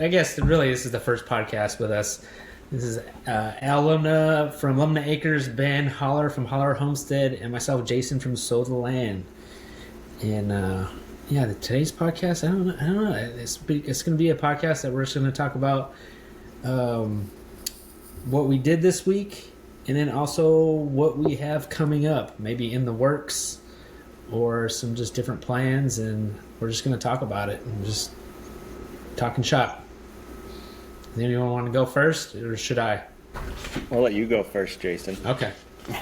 I guess really this is the first podcast with us. This is Al Lumnah from Lumnah Acres, Ben Hollar from Hollar Homestead, and myself, Jason from Sow the Land. And today's podcast, I don't know. It's going to be a podcast that we're just going to talk about what we did this week, and then also what we have coming up, maybe in the works, or some just different plans, and we're just going to talk about it and just talking shop. Does anyone want to go first, or should I? I'll let you go first, Jason. Okay.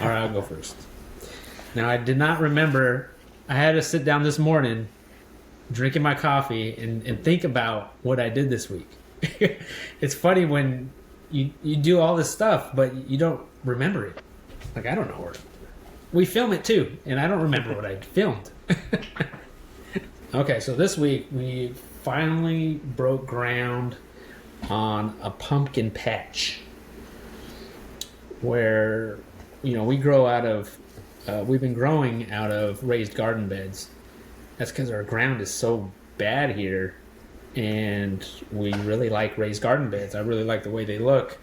All right, I'll go first. Now, I did not remember. I had to sit down this morning, drinking my coffee, and think about what I did this week. It's funny when you do all this stuff, but you don't remember it. Like, I don't know where. We film it too, and I don't remember what I filmed. Okay, so this week we finally broke ground on a pumpkin patch where, we grow out of, we've been growing out of raised garden beds. That's because our ground is so bad here, and we really like raised garden beds. I really like the way they look.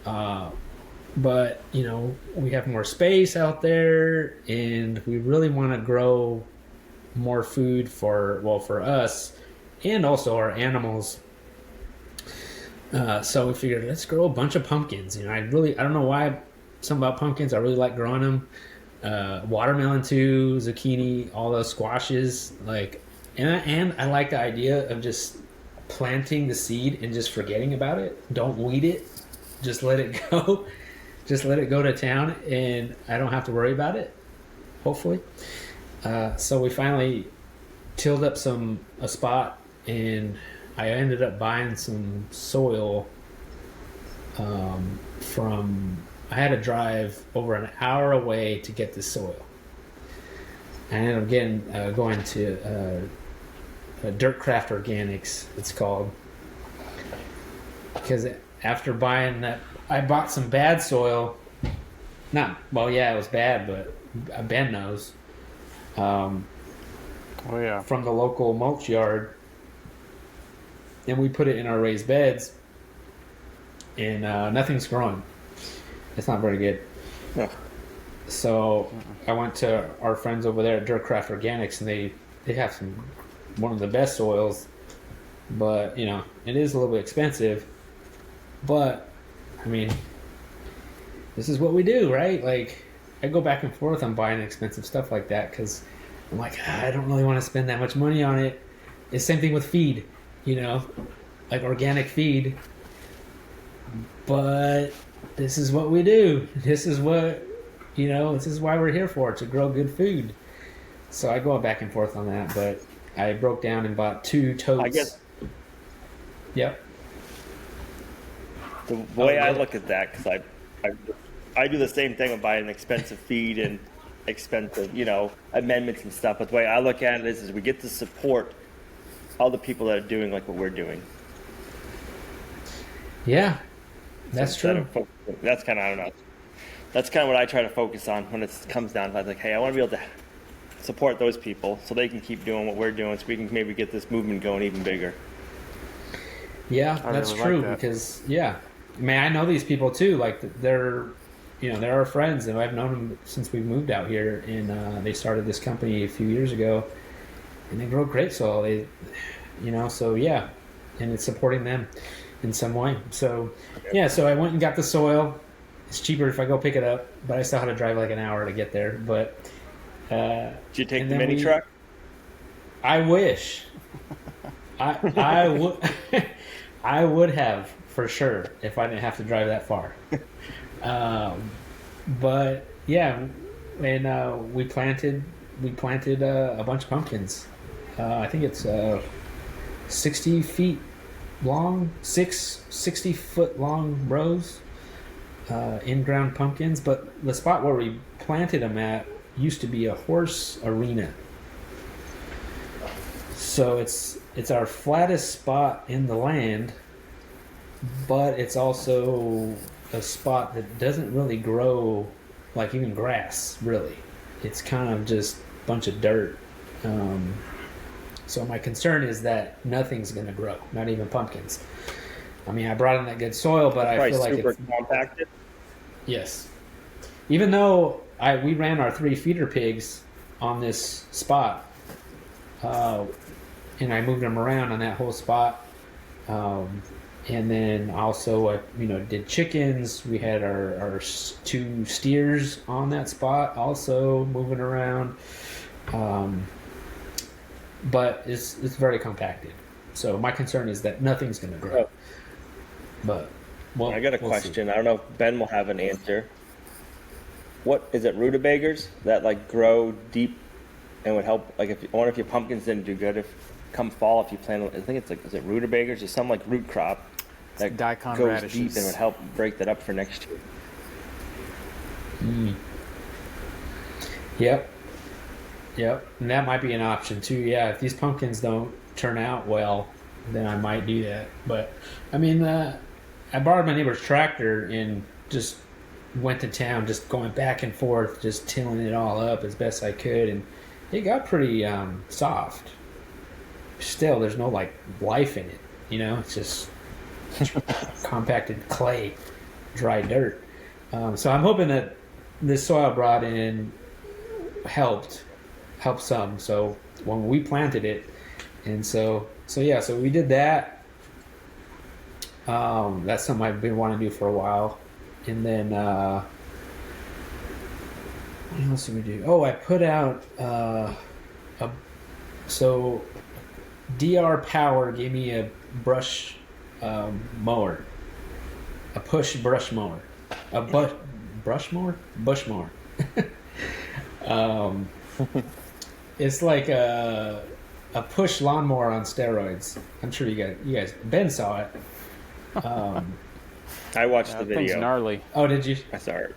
But, we have more space out there, and we really want to grow more food for us and also our animals. So we figured, let's grow a bunch of pumpkins. I don't know why, something about pumpkins. I really like growing them. Watermelon too, zucchini, all those squashes. And I like the idea of just planting the seed and just forgetting about it. Don't weed it. Just let it go. Just let it go to town, and I don't have to worry about it, hopefully. So we finally tilled up a spot, and I ended up buying some soil I had to drive over an hour away to get this soil. I ended up going to Dirt Craft Organics, it's called. Because after buying that, I bought some bad soil. It was bad, but Ben knows. From the local mulch yard. And we put it in our raised beds, and nothing's growing. It's not very good. No. So I went to our friends over there at Dirt Craft Organics, and they have one of the best soils, but it is a little bit expensive. But this is what we do, right? Like, I go back and forth on buying expensive stuff like that because I'm like, I don't really want to spend that much money on it. It's the same thing with feed. Like organic feed. But this is what we do. This is what, this is why we're here for, to grow good food. So I go back and forth on that, but I broke down and bought 2 totes. I guess. Yep. The way I look at that, because I do the same thing with buying expensive feed and expensive, amendments and stuff. But the way I look at it is we get to support all the people that are doing like what we're doing. Yeah, that's true. That's kind of, I don't know. That's kind of what I try to focus on when it comes down to it. Like, hey, I want to be able to support those people so they can keep doing what we're doing, so we can maybe get this movement going even bigger. Yeah, that's true. Because I know these people too. Like, they're our friends, and I've known them since we moved out here. And they started this company a few years ago, and they grow great soil. And it's supporting them in some way. So so I went and got the soil. It's cheaper if I go pick it up, but I still had to drive like an hour to get there. But did you take the mini truck? I wish. I would. I would have, for sure, if I didn't have to drive that far. But yeah, and we planted a bunch of pumpkins. I think it's 60 feet long, 60 foot long rows, in-ground pumpkins. But the spot where we planted them at used to be a horse arena. So it's our flattest spot in the land, but it's also a spot that doesn't really grow like even grass, really. It's kind of just a bunch of dirt. So my concern is that nothing's going to grow, not even pumpkins. I mean, I brought in that good soil, but I feel like it's super compacted. Yes. Even though we ran our 3 feeder pigs on this spot, and I moved them around on that whole spot, and then also did chickens. We had our 2 steers on that spot, also moving around. But it's very compacted. So my concern is that nothing's going to grow. But I got a question. See. I don't know if Ben will have an answer. What is it? Rutabagas that like grow deep and would help. Like I wonder if your pumpkins didn't do good. If come fall, if you plant, I think it's like, is it rutabagas or some like root crop that daikon goes radishes. deep and would help break that up for next year. Yep, and that might be an option too. Yeah, if these pumpkins don't turn out well, then I might do that. But I mean, I borrowed my neighbor's tractor and just went to town, just going back and forth, just tilling it all up as best I could, and it got pretty soft. Still, there's no like life in it, it's just compacted clay, dry dirt. So I'm hoping that this soil brought in helped some. So when we planted it, and so we did that. That's something I've been wanting to do for a while. And then what else did we do? Oh, I put out so DR Power gave me a brush mower, a push brush mower, bush mower. It's like a push lawnmower on steroids. I'm sure you guys Ben saw it. I watched the video. Thing's gnarly. Oh, did you? I saw it.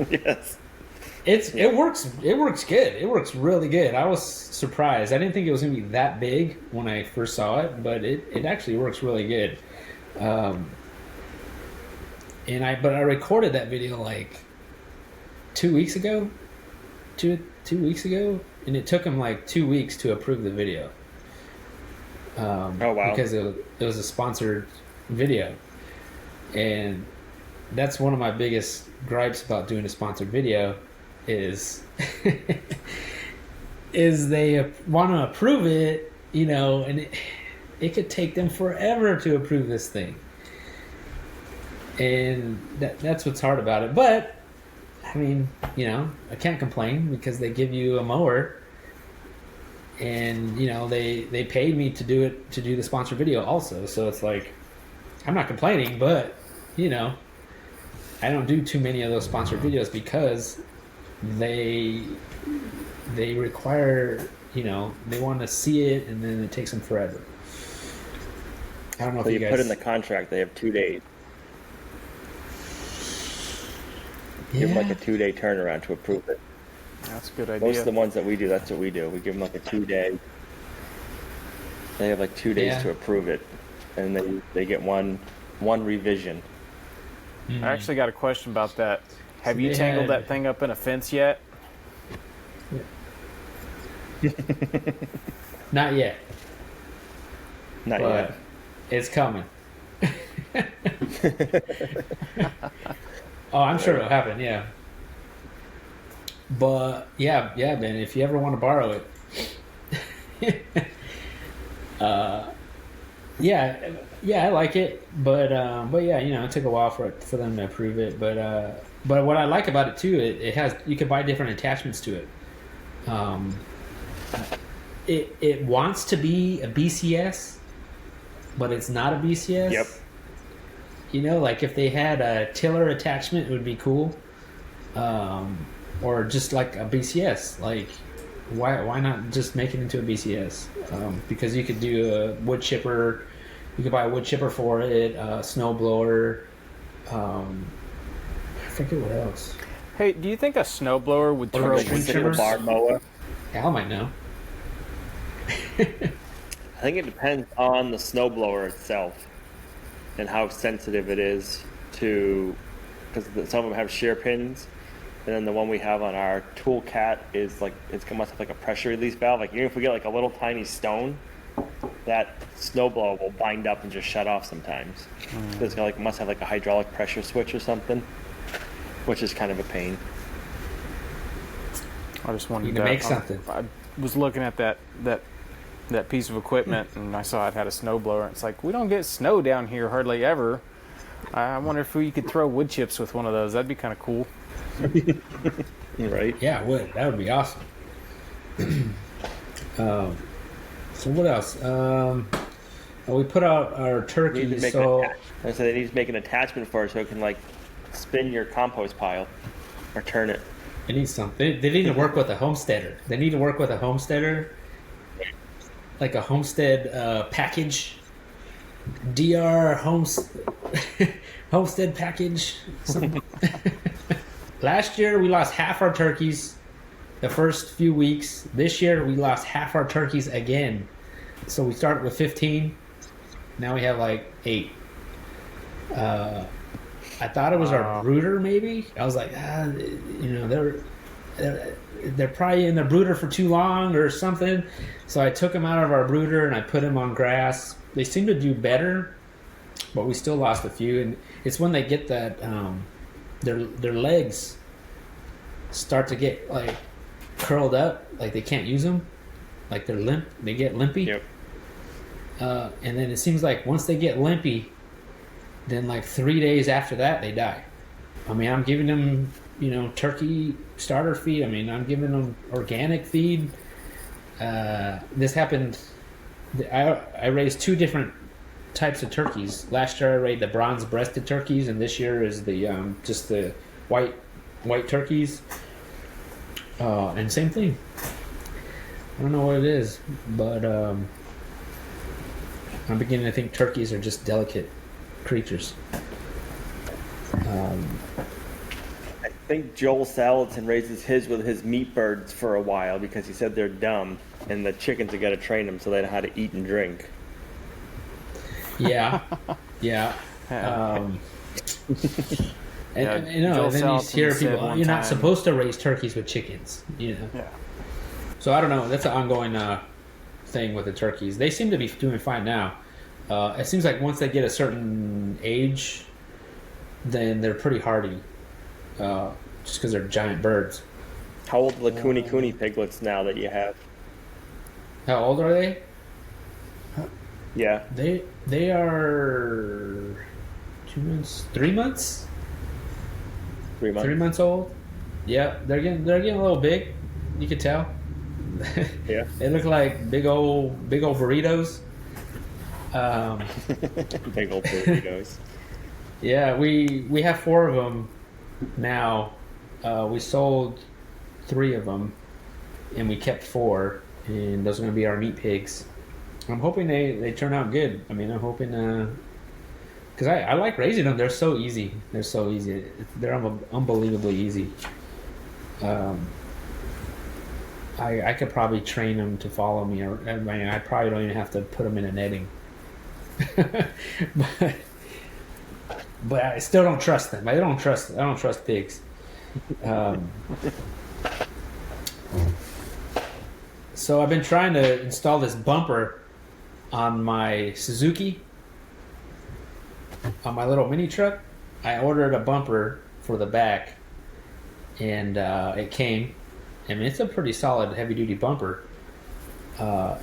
Yes. It works good. It works really good. I was surprised. I didn't think it was gonna be that big when I first saw it, but it actually works really good. But I recorded that video like 2 weeks ago. Two weeks ago, and it took him like 2 weeks to approve the video. Oh wow! Because it was a sponsored video, and that's one of my biggest gripes about doing a sponsored video is they want to approve it, and it could take them forever to approve this thing, and that's what's hard about it. But I mean, I can't complain because they give you a mower, and they paid me to do the sponsored video also. So it's like I'm not complaining, but I don't do too many of those sponsored videos because they require they want to see it, and then it takes them forever. I don't know if you guys put in the contract they have 2 days. Yeah. Give them like a 2-day turnaround to approve it. That's a good idea. Most of the ones that we do, that's what we do. We give them like a 2-day. They have like 2 days to approve it, and they get one revision. I actually got a question about that. Have you tangled that thing up in a fence yet? Not yet. Not yet. It's coming. Oh, I'm sure it'll happen, yeah. But yeah, Ben, if you ever want to borrow it, I like it, but yeah, it took a while for them to approve it. But what I like about it too, it has, you can buy different attachments to it. It wants to be a BCS, but it's not a BCS. Yep. Like if they had a tiller attachment, it would be cool. Or just like a BCS. Like, why not just make it into a BCS? Because you could do a wood chipper. You could buy a wood chipper for it, a snow blower. I forget what else. Hey, do you think a snowblower would throw like wood a single chippers? bar mower? Al might know. I think it depends on the snowblower itself and how sensitive it is to, because some of them have shear pins, And then the one we have on our tool cat is like, it's must have like a pressure release valve. Like even if we get like a little tiny stone, that snowblower will bind up and just shut off sometimes. So it's got like, must have like a hydraulic pressure switch or something, which is kind of a pain. I just wanted You can make something. I was looking at that piece of equipment, and I saw it had a snowblower. It's like, we don't get snow down here hardly ever. I wonder if we could throw wood chips with one of those. That'd be kind of cool. Right? Yeah, it would. That would be awesome. So what else? We put out our turkeys. So they need to make an attachment for it so it can like spin your compost pile or turn it. it needs something. They need to work with a homesteader. They need to work with a homesteader, like a homestead package. DR homestead package. Last year we lost half our turkeys the first few weeks. This year we lost half our turkeys again. So we started with 15. Now we have like 8. I thought it was our brooder maybe. I was like, they're probably in the brooder for too long or something. So I took them out of our brooder and I put them on grass. They seem to do better, but we still lost a few. And it's when they get that their legs start to get like curled up, like they can't use them, like they're limp. They get limpy. Yep. And then it seems like once they get limpy, then like 3 days after that they die. I mean, I'm giving them, turkey starter feed. I mean, I'm giving them organic feed. This happened. I raised 2 different types of turkeys. Last year I raised the bronze-breasted turkeys, and this year is the just the white turkeys. And same thing. I don't know what it is, but I'm beginning to think turkeys are just delicate creatures. I think Joel Salatin raises his with his meat birds for a while because he said they're dumb, and the chickens have got to train them so they know how to eat and drink. Yeah. And then you hear people, you're not supposed to raise turkeys with chickens. Yeah. So I don't know. That's an ongoing thing with the turkeys. They seem to be doing fine now. It seems like once they get a certain age, then they're pretty hardy, just because they're giant birds. How old are the Cooney piglets now that you have? How old are they? Yeah. They are 2 months, 3 months. 3 months. 3 months old. Yeah, they're getting a little big. You could tell. Yeah. They look like big old burritos. Big old burritos. Yeah, we have 4 of them now. We sold 3 of them, and we kept 4, and those are going to be our meat pigs. I'm hoping they turn out good. I mean, I'm hoping because I like raising them. They're so easy. They're unbelievably easy. I could probably train them to follow me. I mean, I probably don't even have to put them in a netting. but I still don't trust them. I don't trust pigs. So I've been trying to install this bumper on my Suzuki, on my little mini truck. I ordered a bumper for the back, and it came. I mean, it's a pretty solid heavy-duty bumper. But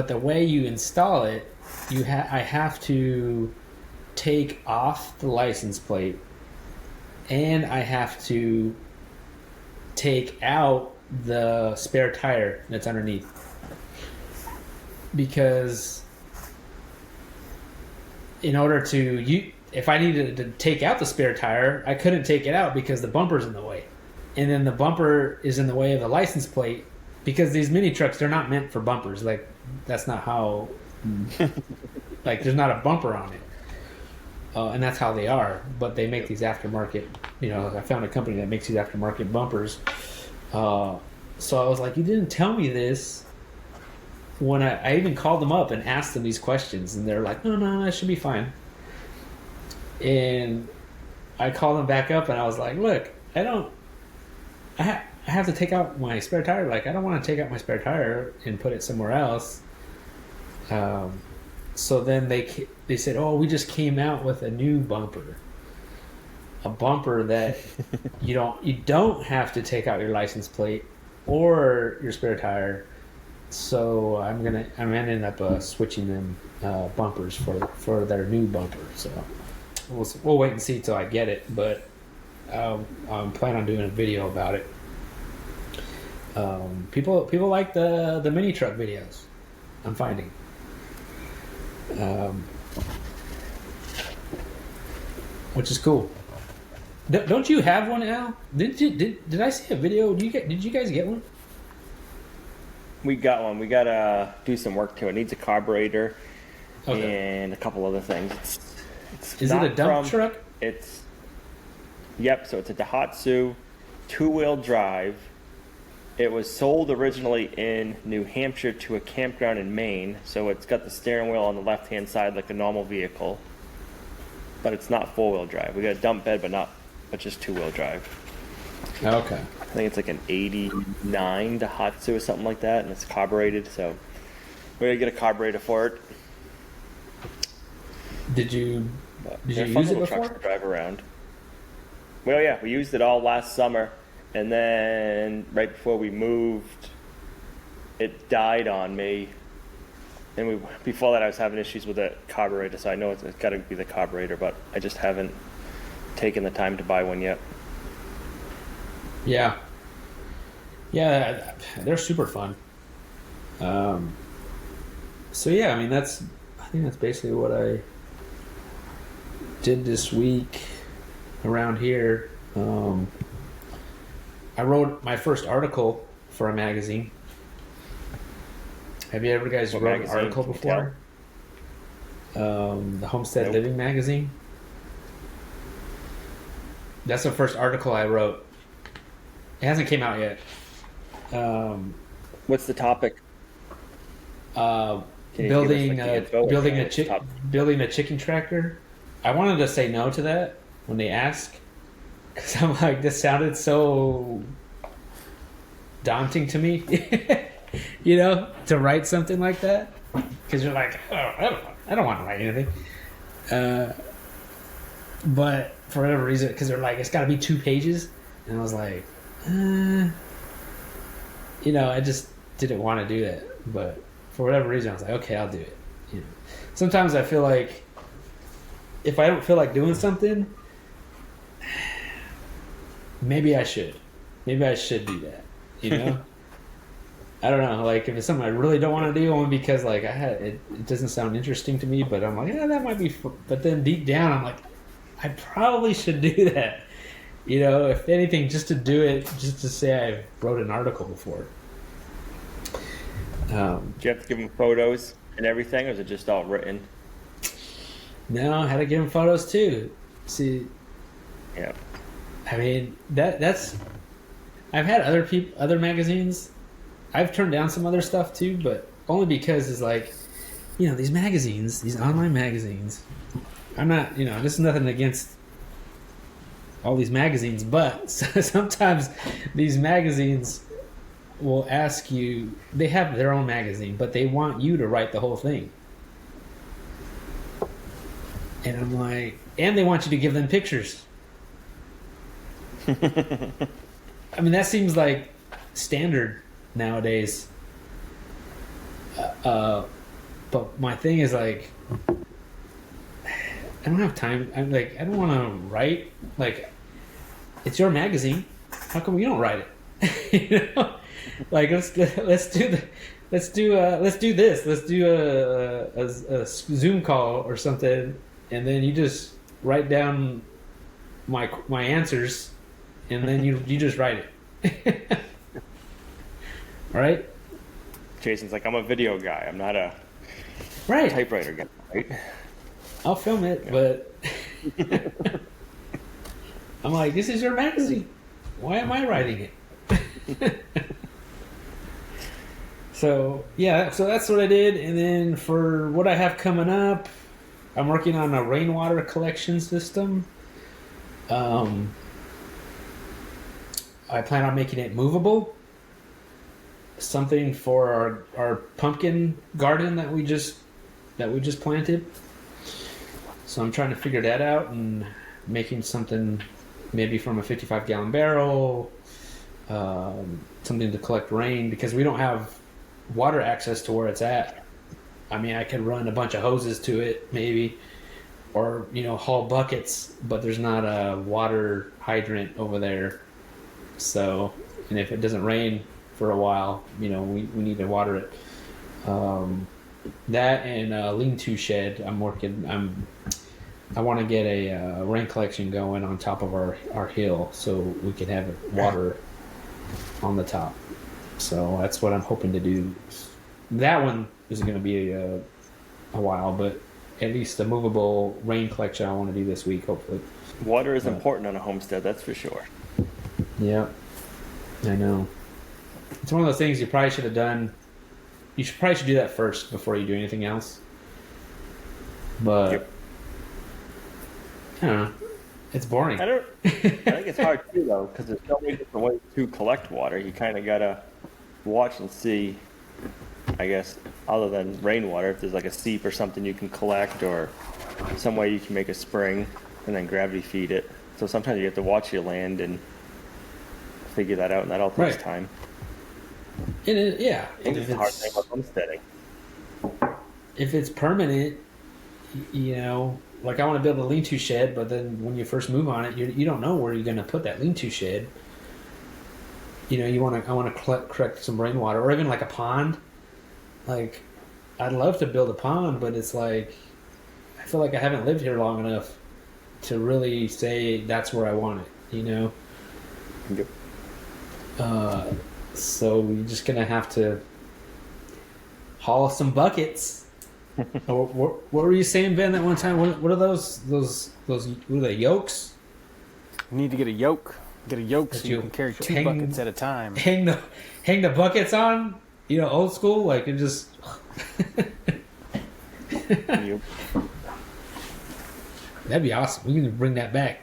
the way you install it, I have to take off the license plate, and I have to take out the spare tire that's underneath, because in order to if I needed to take out the spare tire, I couldn't take it out because the bumper's in the way, and then the bumper is in the way of the license plate, because these mini trucks, they're not meant for bumpers. Like, that's not how like, there's not a bumper on it, and that's how they are. But they make these aftermarket, I found a company that makes these aftermarket bumpers. So I was like, you didn't tell me this. When I even called them up and asked them these questions, and they're like, no, it should be fine. And I called him back up and I was like, look, I have to take out my spare tire. Like, I don't want to take out my spare tire and put it somewhere else. So then they said, oh, we just came out with a new bumper. A bumper that you don't have to take out your license plate or your spare tire. So I'm ending up switching them bumpers for their new bumper. So we'll wait and see till I get it, but I'm planning on doing a video about it. People like the mini truck videos. I'm finding. Which is cool. Don't you have one, Al? Did I see a video? Did you guys get one? We got one. We gotta do some work to it. It needs a carburetor and a couple other things. Is it a dump truck? Yep. So it's a Daihatsu 2-wheel drive. It was sold originally in New Hampshire to a campground in Maine. So it's got the steering wheel on the left-hand side like a normal vehicle, but it's not 4-wheel drive. We got a dump bed, but just 2-wheel drive. Okay. I think it's like an 89 Daihatsu or something like that, and it's carbureted, so we're going to get a carburetor for it. Did you use it before? To drive around. Well, yeah, we used it all last summer, and then right before we moved, it died on me. And before that, I was having issues with the carburetor, so I know it's got to be the carburetor, but I just haven't taken the time to buy one yet. Yeah, they're super fun. So yeah, I mean I think that's basically what I did this week around here. I wrote my first article for a magazine. Have you ever guys wrote an article before? The Homestead Living magazine. That's the first article I wrote. It hasn't came out yet. What's the topic? Building a chicken tractor. I wanted to say no to that when they asked, because I'm like, this sounded so daunting to me. To write something like that, because you're like, oh, I don't want to write anything. But for whatever reason, because they're like, it's got to be 2 pages, and I was like, I just didn't want to do that. But for whatever reason, I was like, okay, I'll do it. Sometimes I feel like if I don't feel like doing something, maybe I should do that. I don't know. Like if it's something I really don't want to do, only because like it doesn't sound interesting to me. But I'm like, yeah, that might be fun. But then deep down, I'm like, I probably should do that. If anything, just to do it, just to say I wrote an article before. Do you have to give them photos and everything, or is it just all written? No, I had to give them photos too. See, yeah. I mean that's. I've had other magazines. I've turned down some other stuff too, but only because it's like, these magazines, these online magazines. I'm not, this is nothing against all these magazines, but sometimes these magazines will ask you, they have their own magazine, but they want you to write the whole thing. And I'm like, and they want you to give them pictures. I mean, that seems like standard nowadays. But my thing is like, I don't have time. I'm like, I don't want to write. Like, it's your magazine. How come you don't write it? Like let's do this. Let's do a Zoom call or something, and then you just write down my answers, and then you just write it. All right? Jason's like, I'm a video guy. I'm not a typewriter guy. Right? I'll film it, but I'm like, this is your magazine. Why am I writing it? So that's what I did. And then for what I have coming up, I'm working on a rainwater collection system. Um, I plan on making it movable. Something for our pumpkin garden that we just planted. So I'm trying to figure that out and making something maybe from a 55-gallon barrel, something to collect rain because we don't have water access to where it's at. I mean, I could run a bunch of hoses to it maybe, or haul buckets, but there's not a water hydrant over there. So, and if it doesn't rain for a while, we need to water it. That and a lean-to shed. I want to get a rain collection going on top of our hill so we can have water on the top. So that's what I'm hoping to do. That one is going to be a while, but at least the movable rain collection I want to do this week, hopefully. Water is important on a homestead, that's for sure. Yeah, I know. It's one of those things you probably should have done. You probably should do that first before you do anything else. But Yep. I don't know. It's boring. I think it's hard too though, because there's so many different ways to collect water. You kind of gotta watch and see. I guess other than rainwater, if there's like a seep or something you can collect, or some way you can make a spring and then gravity feed it. So sometimes you have to watch your land and figure that out, and that all takes time. Yeah. I think it's the hard thing about homesteading. If it's permanent, like I want to build a lean-to shed, but then when you first move on it, you don't know where you're going to put that lean-to shed. I want to collect some rainwater, or even like a pond. Like, I'd love to build a pond, but it's like I feel like I haven't lived here long enough to really say that's where I want it. Yep. So we're just gonna have to haul some buckets. What were you saying, Ben? That one time, what are those? What are they, yokes? You need to get a yoke. Get a yoke so you can carry two buckets at a time. Hang the buckets on. Old school. Like it just. Yep. That'd be awesome. We can bring that back.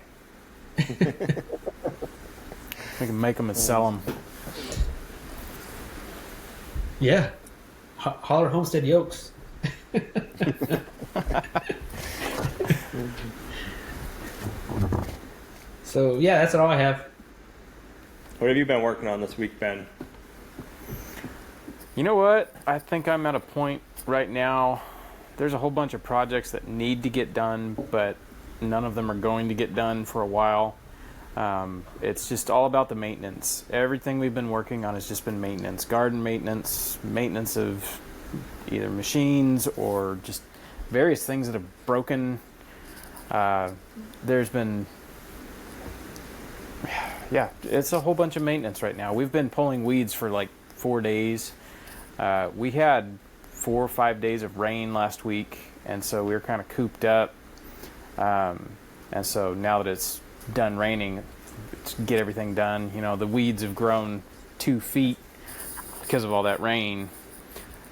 We can make them and sell them. Yeah. Hollar Homestead yokes. So, yeah, that's all I have. What have you been working on this week, Ben? You know what? I think I'm at a point right now. There's a whole bunch of projects that need to get done, but none of them are going to get done for a while. It's just all about the maintenance. Everything we've been working on has just been maintenance. Garden maintenance, maintenance of either machines or just various things that have broken. There's been... Yeah, it's a whole bunch of maintenance right now. We've been pulling weeds for like 4 days. We had 4 or 5 days of rain last week, and so we were kind of cooped up. And so now that it's done raining, to get everything done, the weeds have grown 2 feet because of all that rain.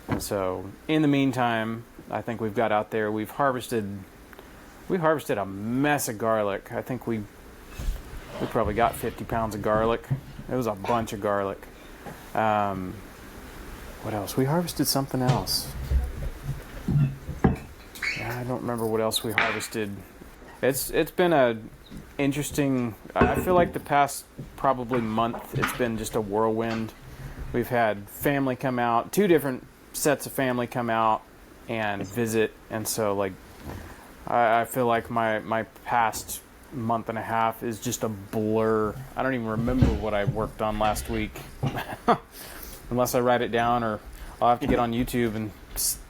And so in the meantime, I think we've got out there, we harvested a mess of garlic. I think we probably got 50 pounds of garlic. It was a bunch of garlic. What else? We harvested something else. I don't remember what else we harvested. It's been a interesting. I feel like the past probably month it's been just a whirlwind. We've had family come out, 2 different sets of family come out and visit, and so like I feel like my past month and a half is just a blur. I don't even remember what I worked on last week. Unless I write it down, or I'll have to get on YouTube and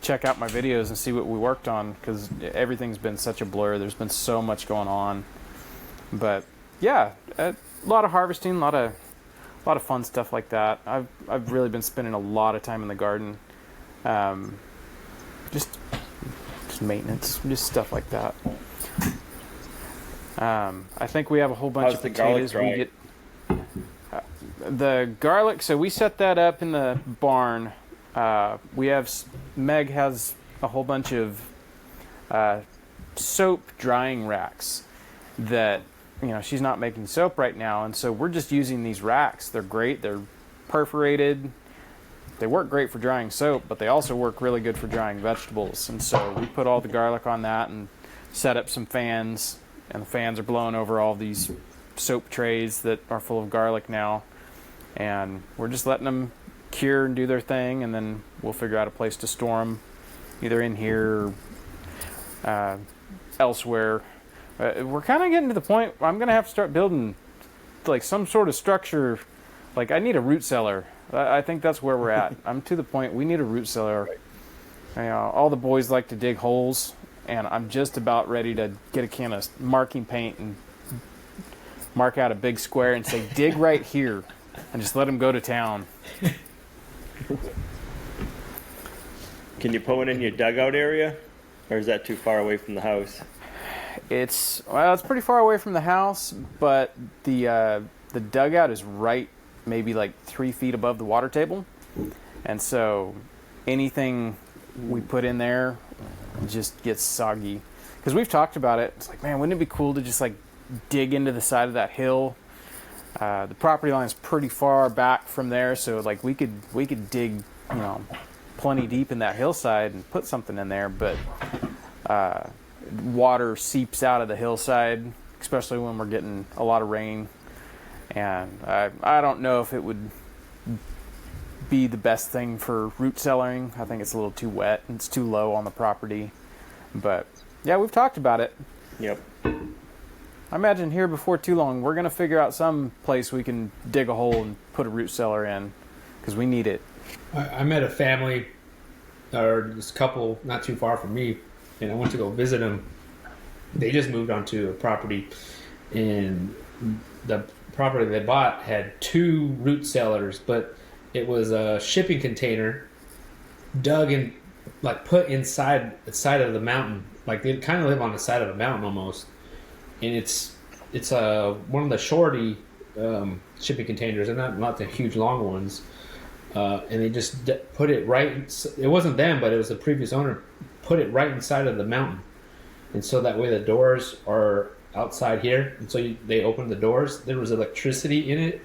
check out my videos and see what we worked on, because everything's been such a blur. There's been so much going on. But yeah, a lot of harvesting, a lot of fun stuff like that. I've really been spending a lot of time in the garden. Just maintenance, just stuff like that. I think we have a whole bunch of potatoes. The garlic, so we set that up in the barn. Meg has a whole bunch of soap drying racks that she's not making soap right now, and so we're just using these racks. They're great. They're perforated. They work great for drying soap, but they also work really good for drying vegetables. And so we put all the garlic on that and set up some fans, and the fans are blowing over all these soap trays that are full of garlic now. And we're just letting them cure and do their thing, and then we'll figure out a place to store them, either in here or elsewhere. We're kind of getting to the point where I'm going to have to start building like some sort of structure. Like, I need a root cellar. I think that's where we're at. I'm to the point we need a root cellar. All the boys like to dig holes, and I'm just about ready to get a can of marking paint and mark out a big square and say, dig right here, and just let them go to town. Can you put one in your dugout area, or is that too far away from the house? It's pretty far away from the house, but the dugout is right, maybe like 3 feet above the water table, and so anything we put in there just gets soggy. Because we've talked about it. It's like, man, wouldn't it be cool to just like dig into the side of that hill? The property line is pretty far back from there, so like we could dig, plenty deep in that hillside and put something in there, but water seeps out of the hillside, especially when we're getting a lot of rain, and I don't know if it would be the best thing for root cellaring. I think it's a little too wet and it's too low on the property, but yeah, we've talked about it. Yep. I imagine here before too long we're going to figure out some place we can dig a hole and put a root cellar in, because we need it. I met a family, or this couple not too far from me, and I went to go visit them. They just moved onto a property, and the property they bought had 2 root cellars, but it was a shipping container dug in, like put inside the side of the mountain. Like they kind of live on the side of a mountain almost, and it's one of the shorty shipping containers, and not the huge long ones. And they just put it right. It wasn't them, but it was the previous owner. Put it right inside of the mountain, and so that way the doors are outside here, and so they opened the doors. There was electricity in it.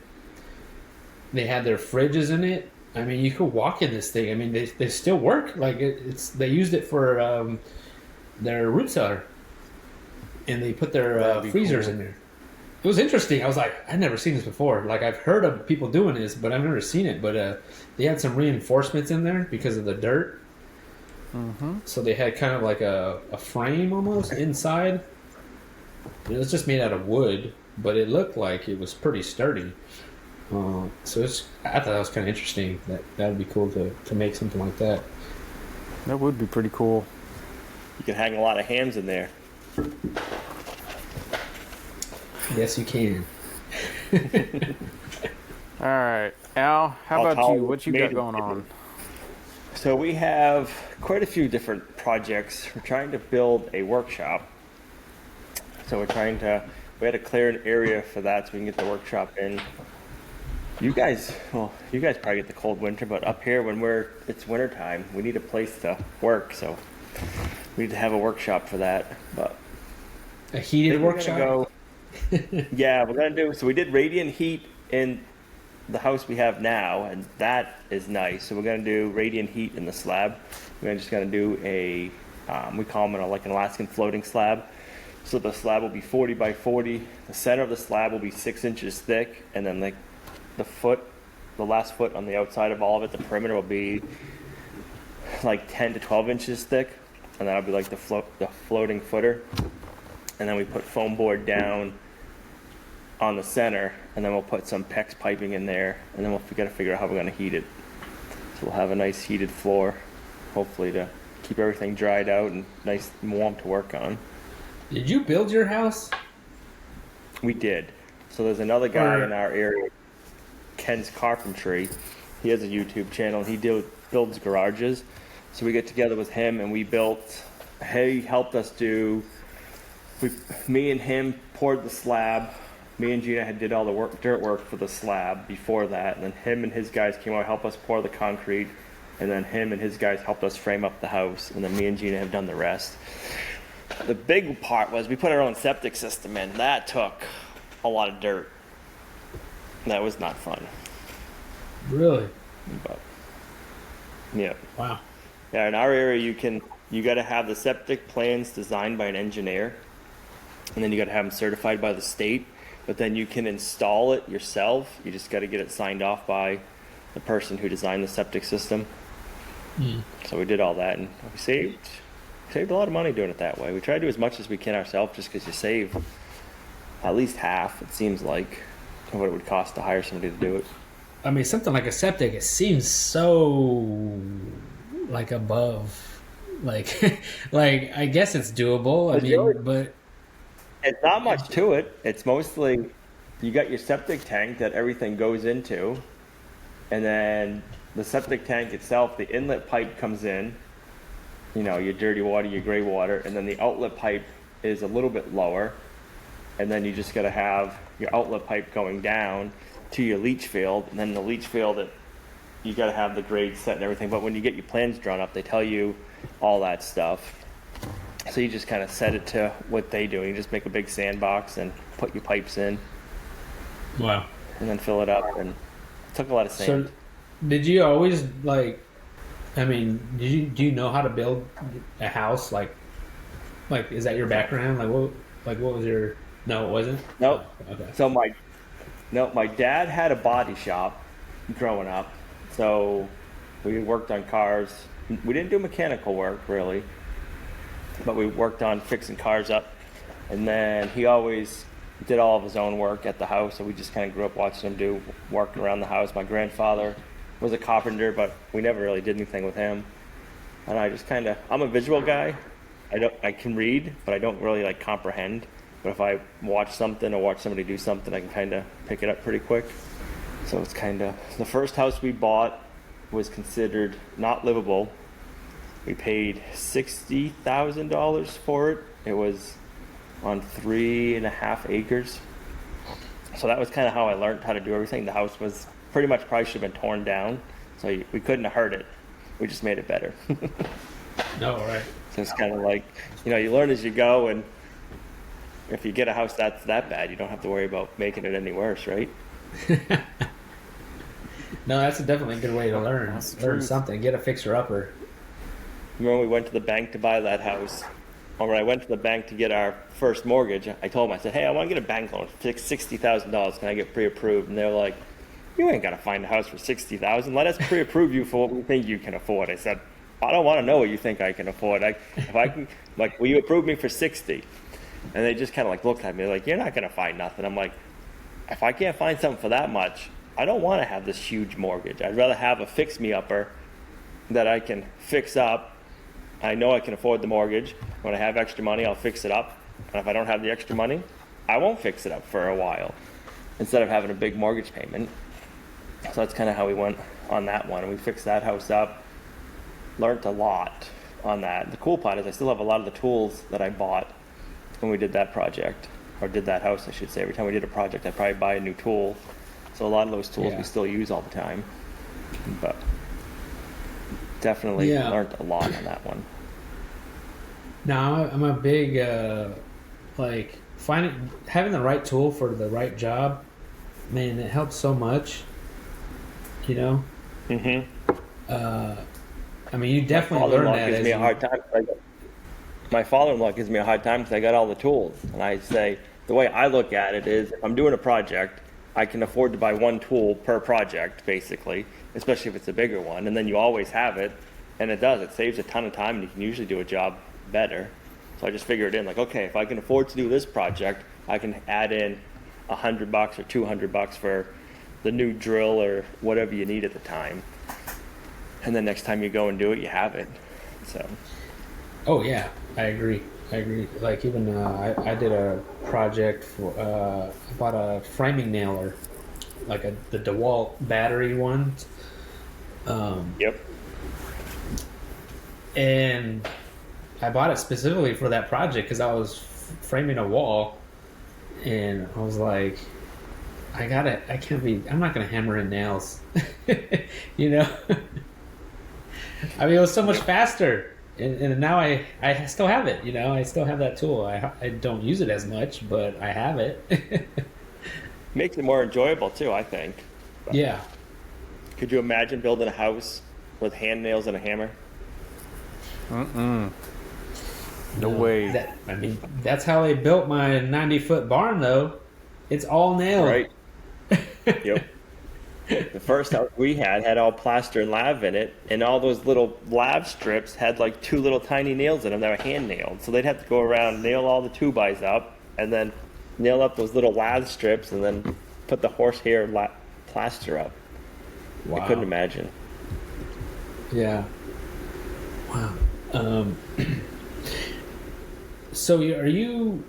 They had their fridges in it. I mean, you could walk in this thing. I mean, they still work. Like they used it for their root cellar, and they put their freezers in there. It was interesting. I was like, I've never seen this before. Like, I've heard of people doing this, but I've never seen it. But they had some reinforcements in there because of the dirt. Mm-hmm. So they had kind of like a frame almost inside. It was just made out of wood, but it looked like it was pretty sturdy. I thought that was kind of interesting. That would be cool to make something like that. That would be pretty cool. You can hang a lot of hams in there. Yes, you can. All right, Al, how about you? What you got going on? So we have quite a few different projects. We're trying to build a workshop. So we had to clear an area for that so we can get the workshop in. You guys probably get the cold winter, but up here when it's winter time, we need a place to work. So we need to have a workshop for that. But a heated workshop? Yeah, we're going to do, so we did radiant heat in the house we have now, and that is nice. So we're going to do radiant heat in the slab. We're just going to do we call them like an Alaskan floating slab. So the slab will be 40 by 40. The center of the slab will be 6 inches thick, and then like the last foot on the outside of all of it, the perimeter will be like 10 to 12 inches thick, and that'll be like the floating footer. And then we put foam board down on the center, and then we'll put some PEX piping in there, and then we'll got to figure out how we're going to heat it. So we'll have a nice heated floor, hopefully to keep everything dried out and nice and warm to work on. Did you build your house? We did. So there's another guy in our area, Ken's Carpentry. He has a YouTube channel. He builds garages. So we get together with him, and he helped us me and him poured the slab. Me and Gina did all the dirt work for the slab before that, and then him and his guys came out and helped us pour the concrete, and then him and his guys helped us frame up the house, and then me and Gina have done the rest. The big part was we put our own septic system in. That took a lot of dirt. That was not fun. Really? But yeah. Wow. Yeah, in our area, you got to have the septic plans designed by an engineer, and then you got to have them certified by the state. But then you can install it yourself. You just got to get it signed off by the person who designed the septic system. So we did all that, and we saved a lot of money doing it that way. We try to do as much as we can ourselves, just because you save at least half, it seems like, of what it would cost to hire somebody to do it. I mean, something like a septic, it seems so like above, like, like I guess it's doable. I mean, but it's not much to it. It's mostly you got your septic tank that everything goes into, and then the septic tank itself, the inlet pipe comes in, you know, your dirty water, your gray water, and then the outlet pipe is a little bit lower, and then you just got to have your outlet pipe going down to your leach field, and then the leach field, you got to have the grade set and everything. But when you get your plans drawn up, they tell you all that stuff. So you just kind of set it to what they do. You just make a big sandbox and put your pipes in. wow. And then fill it up, and it took a lot of sand. So, did you always like? I mean, do you know how to build a house? Like, is that your background? What was your? No, it wasn't. Nope. Oh, okay. So my dad had a body shop growing up, so we worked on cars. We didn't do mechanical work really, but we worked on fixing cars up. And then he always did all of his own work at the house, so we just kind of grew up watching him do work around the house. My grandfather was a carpenter, but we never really did anything with him. And I just kind of, I'm a visual guy. I can read, but I don't really like comprehend. But if I watch something or watch somebody do something, I can kind of pick it up pretty quick. So it's kind of, the first house we bought was considered not livable. We paid $60,000 for it. It was on 3.5 acres. So that was kind of how I learned how to do everything. The house was pretty much probably should have been torn down. So we couldn't have hurt it. We just made it better. No, right. So it's kind of like, you know, you learn as you go, and if you get a house that's that bad, you don't have to worry about making it any worse, right? No, that's definitely a good way to learn. That's Learn true. something. Get a fixer-upper. Remember when we went to the bank to buy that house? Or when I went to the bank to get our first mortgage, I told them, I said, hey, I want to get a bank loan for $60,000. Can I get pre-approved? And they're like, you ain't got to find a house for $60,000. Let us pre-approve you for what we think you can afford. I said, I don't want to know what you think I can afford. If I can, like, will you approve me for 60? And they just kind of like looked at me like, you're not going to find nothing. I'm like, if I can't find something for that much, I don't want to have this huge mortgage. I'd rather have a fix-me-upper that I can fix up. I know I can afford the mortgage. When I have extra money, I'll fix it up. And if I don't have the extra money, I won't fix it up for a while, instead of having a big mortgage payment. So that's kind of how we went on that one. And we fixed that house up, learned a lot on that. The cool part is I still have a lot of the tools that I bought when we did that project, or did that house, I should say. Every time we did a project, I'd probably buy a new tool. So a lot of those tools we still use all the time. But definitely learned a lot on that one. Now, I'm a big, like, having the right tool for the right job, man, it helps so much, you know? I mean, you definitely learn that. Gives me a hard time. My father-in-law gives me a hard time because I got all the tools. And I say, the way I look at it is, if I'm doing a project, I can afford to buy one tool per project, basically, especially if it's a bigger one. And then you always have it, and it does. It saves a ton of time, and you can usually do a job better. So I just figure it in, like, okay, if I can afford to do this project, I can add in $100 or $200 for the new drill or whatever you need at the time. And then next time you go and do it, you have it. So. Oh yeah, I agree. Like even I did a project for I bought a framing nailer, like the DeWalt battery ones. Yep. And I bought it specifically for that project because I was framing a wall, and I was like, I'm not gonna hammer in nails, you know. I mean, it was so much faster. And now I still have it, you know. I still have that tool. I don't use it as much, but I have it. Makes it more enjoyable too, I think. Yeah. Could you imagine building a house with hand nails and a hammer? No way. That's how they built my 90-foot barn, though. It's all nailed. Right. Yep. The first house we had all plaster and lav in it, and all those little lav strips had like 2 little tiny nails in them that were hand nailed. So they'd have to go around, nail all the 2x up, and then nail up those little lav strips, and then put the horsehair plaster up. Wow. I couldn't imagine. Yeah. Wow. So you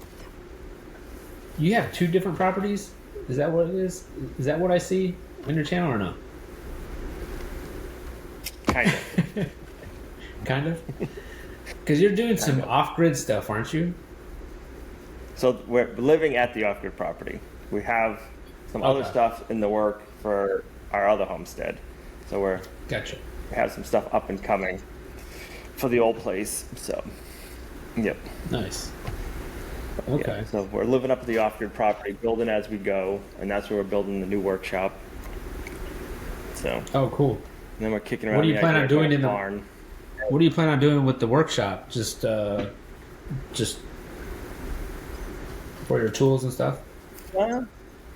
have 2 different properties? Is that what it is? Is that what I see on your channel or no? Kind of. Kind of? Because you're doing some off-grid stuff, aren't you? So we're living at the off-grid property. We have some other stuff in the work for our other homestead. So Gotcha. we have some stuff up and coming for the old place. So, yep. Nice. Okay. Yeah, so we're living up at the off-grid property, building as we go, and that's where we're building the new workshop. So. Oh, cool. And then we're kicking around. What do you plan on doing in the barn? What do you plan on doing with the workshop? Just for your tools and stuff?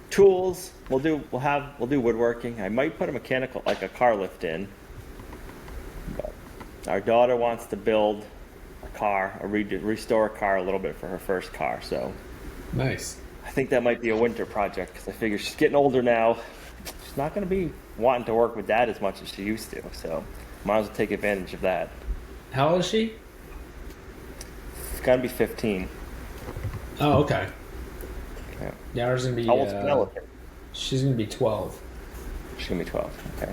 Tools. We'll do woodworking. I might put a mechanical, like a car lift in. But our daughter wants to build a car, restore a car a little bit for her first car. So Nice. I think that might be a winter project because I figure she's getting older now. She's not going to be wanting to work with Dad as much as she used to. So might as well take advantage of that. How old is she? It's got to be 15. Oh, okay. Yeah. Yeah, ours is gonna be. How old's Penelope? She's gonna be 12. She's going to be 12. Okay.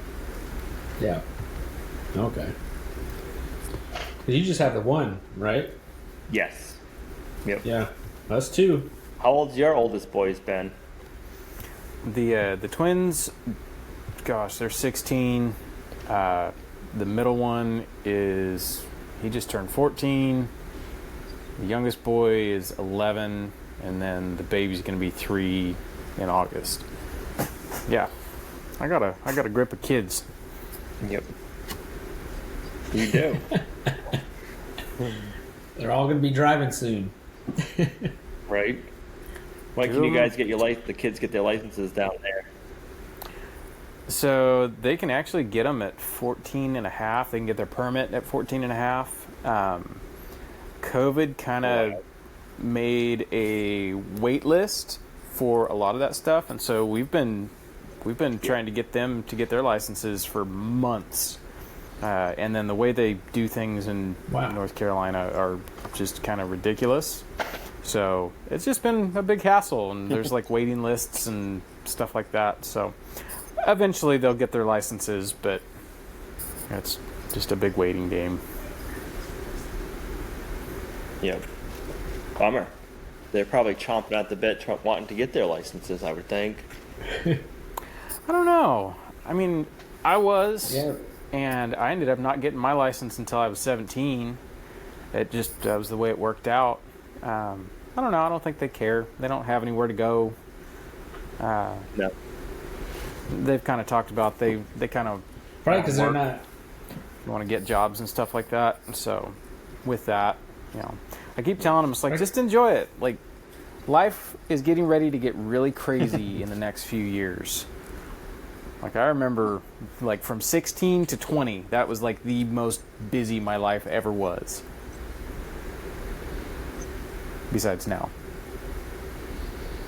Yeah. Okay. You just have the one, right? Yes. Yep. Yeah. Us too. How old's your oldest boys, Ben? The twins, gosh, they're 16. The middle one he just turned 14. The youngest boy is 11, and then the baby's gonna be 3 in August. Yeah, I got a grip of kids. Yep. You do. They're all gonna be driving soon. Right? When can you guys get the kids get their licenses down there? So they can actually get them at 14 and a half. They can get their permit at 14 and a half. COVID kind of made a wait list for a lot of that stuff, and so we've been trying to get them to get their licenses for months. And then the way they do things in North Carolina are just kind of ridiculous. So it's just been a big hassle, and there's like waiting lists and stuff like that. So eventually they'll get their licenses, but it's just a big waiting game. Yeah. Bummer. They're probably chomping at the bit, wanting to get their licenses, I would think. I don't know. I mean, I was, and I ended up not getting my license until I was 17. It just was the way it worked out. I don't know. I don't think they care. They don't have anywhere to go. No. They've kind of talked about they kind of Probably because they're not. want to get jobs and stuff like that. And so with that, I keep telling them, it's like, just enjoy it. Like, life is getting ready to get really crazy in the next few years. Like, I remember, like, from 16 to 20, that was like the most busy my life ever was. Besides now.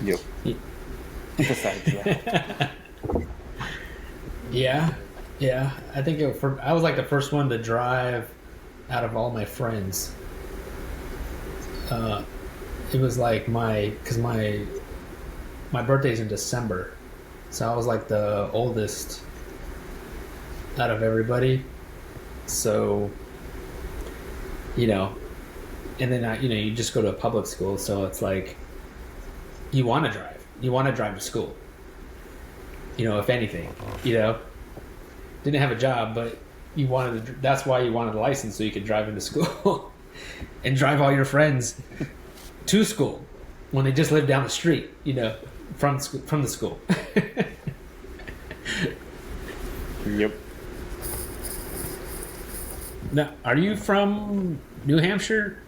Yep. Besides that. Yeah. I think I was like the first one to drive out of all my friends. It was like because my birthday's in December, so I was like the oldest out of everybody. So, and then you just go to a public school, so it's like you want to drive to school. If anything, didn't have a job, but that's why you wanted a license, so you could drive into school and drive all your friends to school when they just lived down the street, from the school. Yep. Now, are you from New Hampshire?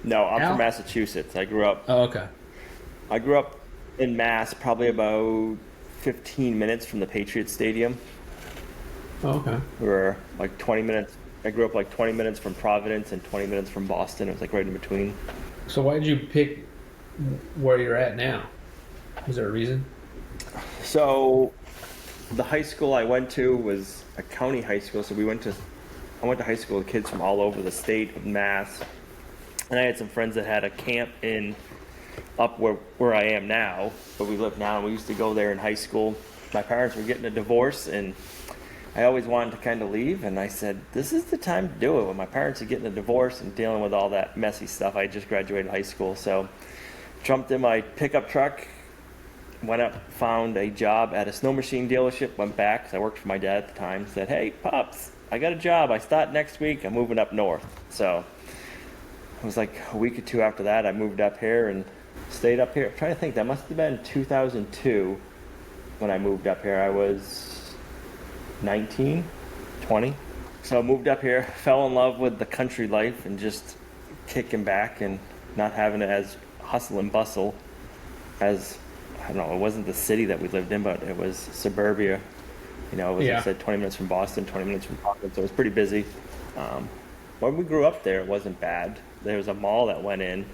No, I'm Al? from Massachusetts. I grew up Oh, okay. in Mass, probably about 15 minutes from the Patriots Stadium. Oh, okay. We're like 20 minutes. I grew up like 20 minutes from Providence and 20 minutes from Boston. It was like right in between. So why did you pick where you're at now? Is there a reason? So the high school I went to was a county high school. So I went to high school with kids from all over the state of Mass. And I had some friends that had a camp up where I am now, but we live now. And we used to go there in high school. My parents were getting a divorce, and I always wanted to kind of leave. And I said, this is the time to do it. When my parents are getting a divorce and dealing with all that messy stuff, I just graduated high school. So jumped in my pickup truck, went up, found a job at a snow machine dealership, went back, 'cause I worked for my dad at the time, said, hey, Pops, I got a job. I start next week. I'm moving up north. So it was like a week or two after that, I moved up here and stayed up here. I'm trying to think, that must have been 2002 when I moved up here. I was 19, 20. So I moved up here, fell in love with the country life and just kicking back and not having it as hustle and bustle as, I don't know, it wasn't the city that we lived in, but it was suburbia. You know, it was, Yeah. I said, 20 minutes from Boston, 20 minutes from Providence, so it was pretty busy. When we grew up there, it wasn't bad. There was a mall that went in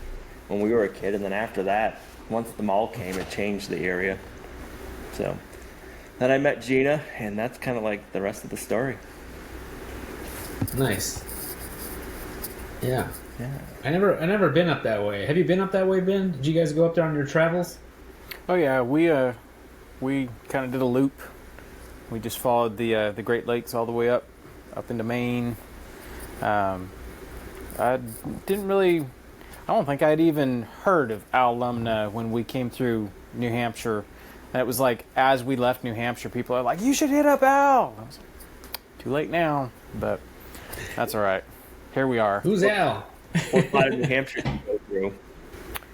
when we were a kid, and then after that, once the mall came, it changed the area. So then I met Gina, and that's kind of like the rest of the story. Nice. Yeah. Yeah. I never been up that way. Have you been up that way, Ben? Did you guys go up there on your travels? Oh yeah, we kind of did a loop. We just followed the Great Lakes all the way up into Maine. I don't think I'd even heard of Lumnah when we came through New Hampshire. And it was like, as we left New Hampshire, people are like, you should hit up Al. I was like, too late now, but that's all right. Here we are. Who's Al? What part of New Hampshire did you go through?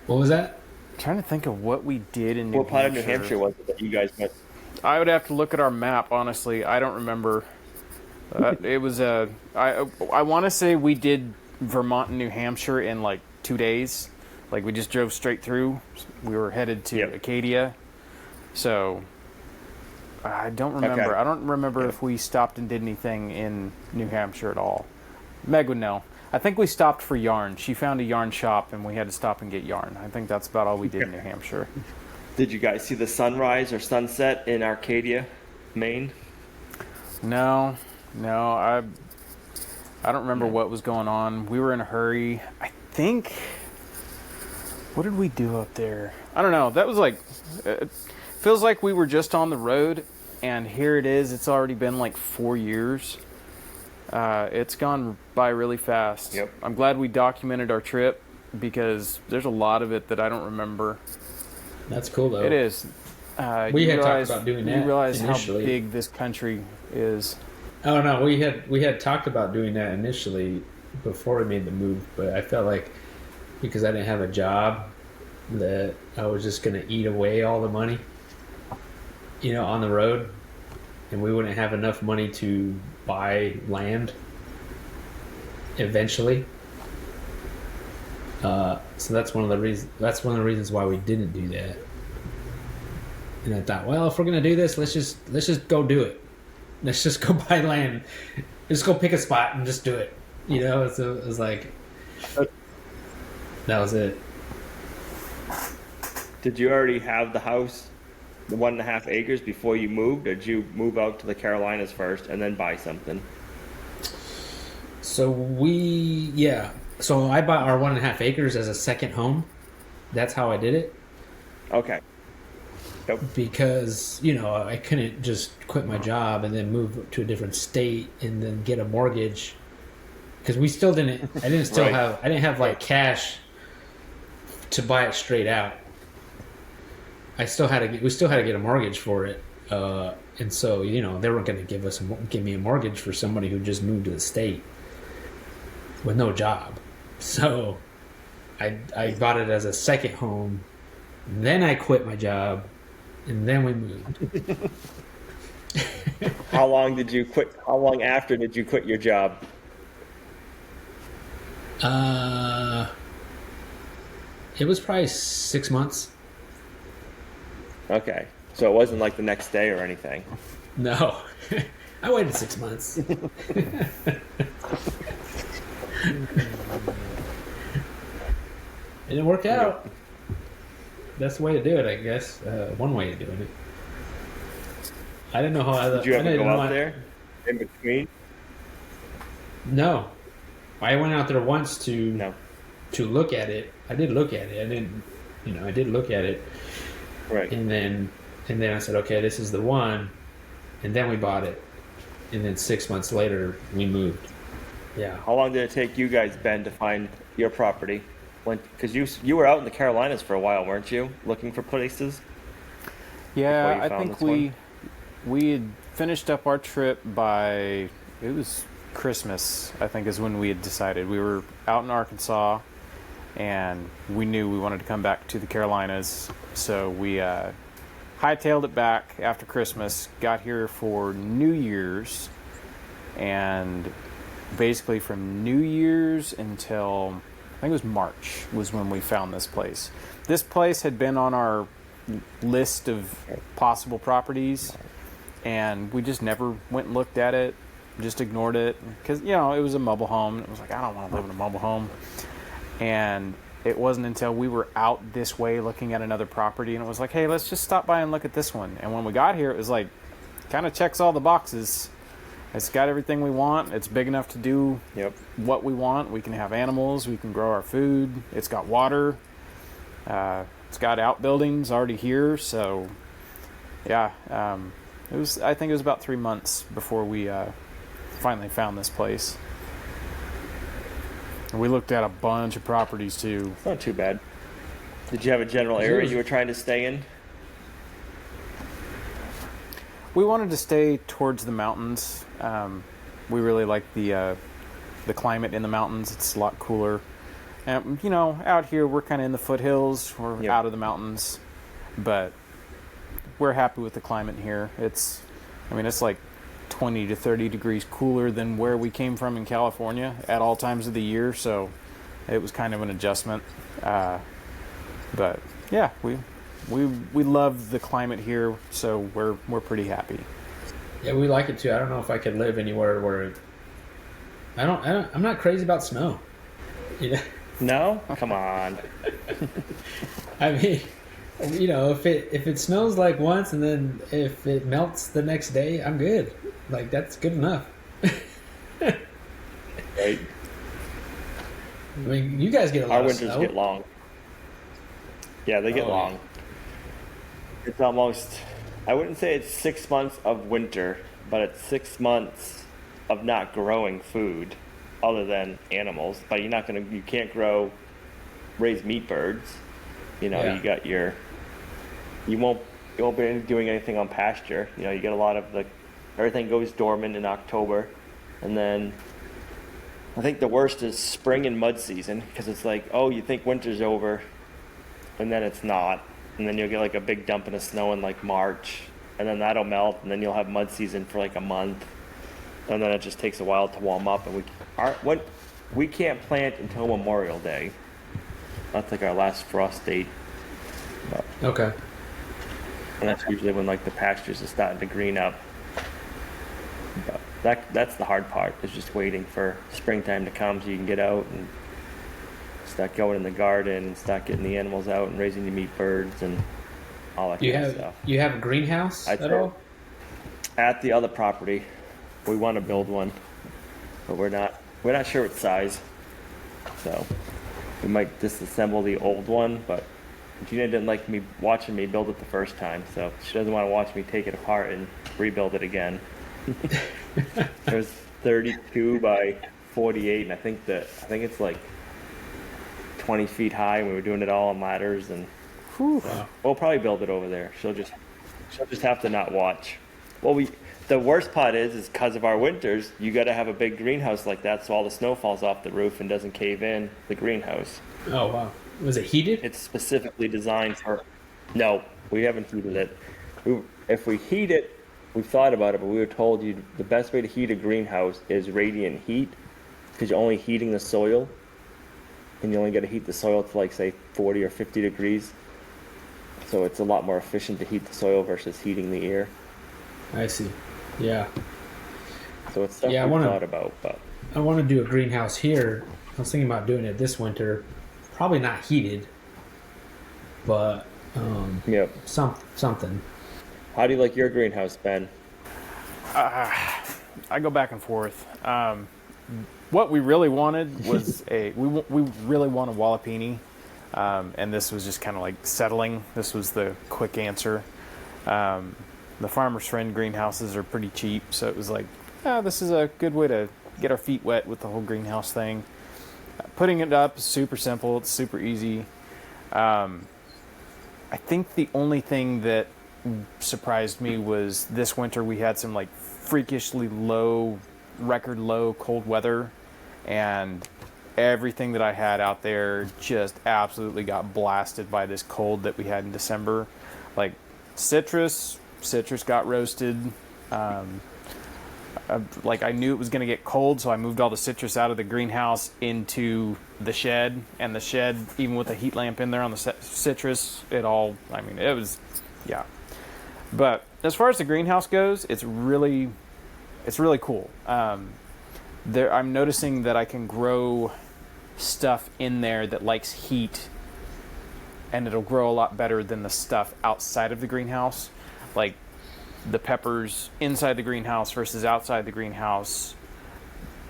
What was that? Trying to think of what we did in New Hampshire. What part of New Hampshire was it that you guys went? I would have to look at our map, honestly. I don't remember. It was I want to say we did Vermont and New Hampshire in like 2 days. Like we just drove straight through. We were headed to Acadia. So I don't remember. Okay. I don't remember if we stopped and did anything in New Hampshire at all. Meg would know. I think we stopped for yarn. She found a yarn shop and we had to stop and get yarn. I think that's about all we did in New Hampshire. Did you guys see the sunrise or sunset in Arcadia, Maine? No, I don't remember what was going on. We were in a hurry. I think. What did we do up there? I don't know. That was like. It feels like we were just on the road, and here it is. It's already been like 4 years. It's gone by really fast. Yep. I'm glad we documented our trip because there's a lot of it that I don't remember. That's cool though. It is. We had talked about doing that You realize initially. how big this country is. Oh no, we had talked about doing that initially before we made the move, but I felt like because I didn't have a job that I was just gonna eat away all the money, on the road, and we wouldn't have enough money to buy land eventually. So that's one of the reasons. That's one of the reasons why we didn't do that. And I thought, well, if we're gonna do this, let's just go do it. Let's just go buy land. Just go pick a spot and just do it. So it was like that was it. Did you already have the house, the 1.5 acres before you moved, or did you move out to the Carolinas first and then buy something? So So I bought our 1.5 acres as a second home. That's how I did it. Okay. Yep. Because, I couldn't just quit my job and then move to a different state and then get a mortgage. Because I didn't have like cash to buy it straight out. We still had to get a mortgage for it. And so, they weren't going to give me a mortgage for somebody who just moved to the state with no job. So I bought it as a second home Then I quit my job, and then we moved. How long did you quit? How long after did you quit your job? It was probably 6 months. Okay, so it wasn't like the next day or anything. No, I waited 6 months. It didn't work out. That's the way to do it, I guess. One way of doing it. I didn't know how. Did you ever go out there in between? No, I went out there once to No. look at it. I did look at it. I didn't, I did look at it. Right. And then I said, okay, this is the one. And then we bought it. And then 6 months later, we moved. Yeah. How long did it take you guys, Ben, to find your property? Because you were out in the Carolinas for a while, weren't you? Looking for places? Yeah, I think we had finished up our trip by, it was Christmas, I think is when we had decided. We were out in Arkansas, and we knew we wanted to come back to the Carolinas, so we hightailed it back after Christmas, got here for New Year's, and basically from New Year's until, I think it was March, was when we found this place. This place had been on our list of possible properties, and we just never went and looked at it, just ignored it, because, it was a mobile home. It was like, I don't want to live in a mobile home. And it wasn't until we were out this way looking at another property, and it was like, hey, let's just stop by and look at this one. And when we got here, it was like, kind of checks all the boxes. It's got everything we want. It's big enough to do what we want. We can have animals. We can grow our food. It's got water. It's got outbuildings already here. So, yeah, I think it was about 3 months before we finally found this place. And we looked at a bunch of properties too. It's not too bad. Did you have a general area you were trying to stay in? We wanted to stay towards the mountains. We really like the climate in the mountains. It's a lot cooler. And, out here we're kind of in the foothills. We're out of the mountains. But we're happy with the climate here. It's like 20 to 30 degrees cooler than where we came from in California at all times of the year. So it was kind of an adjustment. But yeah, we love the climate here, so we're pretty happy. Yeah, we like it too. I don't know if I could live anywhere where I'm not crazy about snow. No? Come on. I mean, if it snows like once and then if it melts the next day, I'm good. Like, that's good enough. Right. I mean, you guys get a lot Our of winters snow. get long. Yeah, they get long. It's almost, I wouldn't say it's 6 months of winter, but it's 6 months of not growing food other than animals. But you can't raise meat birds. You got you won't be doing anything on pasture. You get a lot of everything goes dormant in October. And then I think the worst is spring and mud season, because it's like, oh, you think winter's over, and then it's not. And then you'll get like a big dump of snow in like March, and then that'll melt, and then you'll have mud season for like a month, and then it just takes a while to warm up. And we can't plant until Memorial Day. That's like our last frost date. But, Okay. and that's usually when like the pastures are starting to green up. But that's the hard part, is just waiting for springtime to come so you can get out and start going in the garden and start getting the animals out and raising the meat birds and all that kind of stuff. You have a greenhouse at all? At the other property, we want to build one, but we're not sure what size. So we might disassemble the old one, but Gina didn't like me watching me build it the first time, so she doesn't want to watch me take it apart and rebuild it again. It was 32 by 48, and I think it's like 20 feet high, and we were doing it all on ladders, and we'll probably build it over there. She'll just have to not watch. Well, the worst part is because of our winters, you got to have a big greenhouse like that, so all the snow falls off the roof and doesn't cave in the greenhouse. Oh wow. Was it heated? It's specifically designed for. No, we haven't heated it. If we heat it, we've thought about it, but we were told the best way to heat a greenhouse is radiant heat, because you're only heating the soil, and you only got to heat the soil to like say 40 or 50 degrees. So it's a lot more efficient to heat the soil versus heating the air. I see. Yeah. So it's stuff Yeah, we've thought about, but I want to do a greenhouse here. I was thinking about doing it this winter. Probably not heated, but yep. Something. How do you like your greenhouse, Ben? I go back and forth. What we really wanted was we really wanted Wallapini, and this was just kind of like settling. This was the quick answer. The Farmer's Friend greenhouses are pretty cheap, so it was like, this is a good way to get our feet wet with the whole greenhouse thing. Putting it up is super simple. It's super easy. I think the only thing that surprised me was this winter we had some like freakishly low, record low cold weather, and everything that I had out there just absolutely got blasted by this cold that we had in December. Like citrus got roasted. I knew it was going to get cold, so I moved all the citrus out of the greenhouse into the shed, and the shed, even with a heat lamp in there on the citrus, it was, yeah. But as far as the greenhouse goes, it's really cool. I'm noticing that I can grow stuff in there that likes heat, and it'll grow a lot better than the stuff outside of the greenhouse. Like the peppers inside the greenhouse versus outside the greenhouse,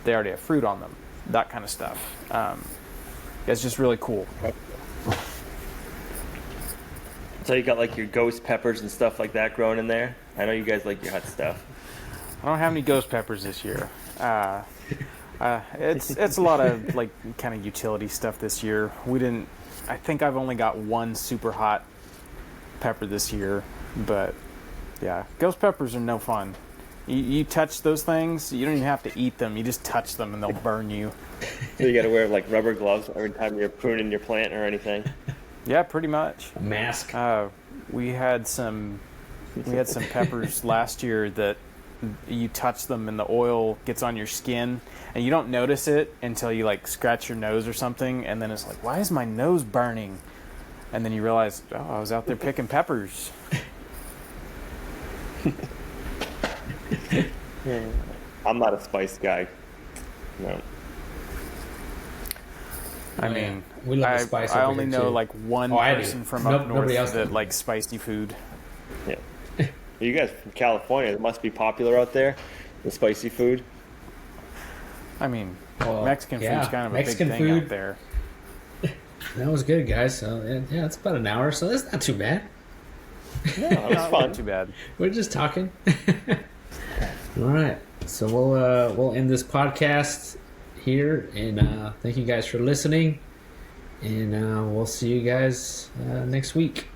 they already have fruit on them. That kind of stuff. It's just really cool. So you got like your ghost peppers and stuff like that growing in there? I know you guys like your hot stuff. I don't have any ghost peppers this year. It's a lot of like kind of utility stuff this year. I think I've only got one super hot pepper this year, but yeah, ghost peppers are no fun. You touch those things, you don't even have to eat them. You just touch them and they'll burn you. So you got to wear like rubber gloves every time you're pruning your plant or anything? Yeah, pretty much. A mask. We had some peppers last year that you touch them and the oil gets on your skin and you don't notice it until you like scratch your nose or something, and then it's like, why is my nose burning? And then you realize, I was out there picking peppers. I'm not a spice guy. No. I mean, we love the spice. I only know too. like one person from up north that likes spicy food. Yeah. You guys from California, it must be popular out there, the spicy food. I mean, Mexican food's kind of Mexican a big thing food. Out there. That was good, guys. So yeah, it's about an hour, so that's not too bad. No, it was fun. Not too bad. We're just talking. All right, so we'll end this podcast here, and thank you guys for listening, and we'll see you guys next week.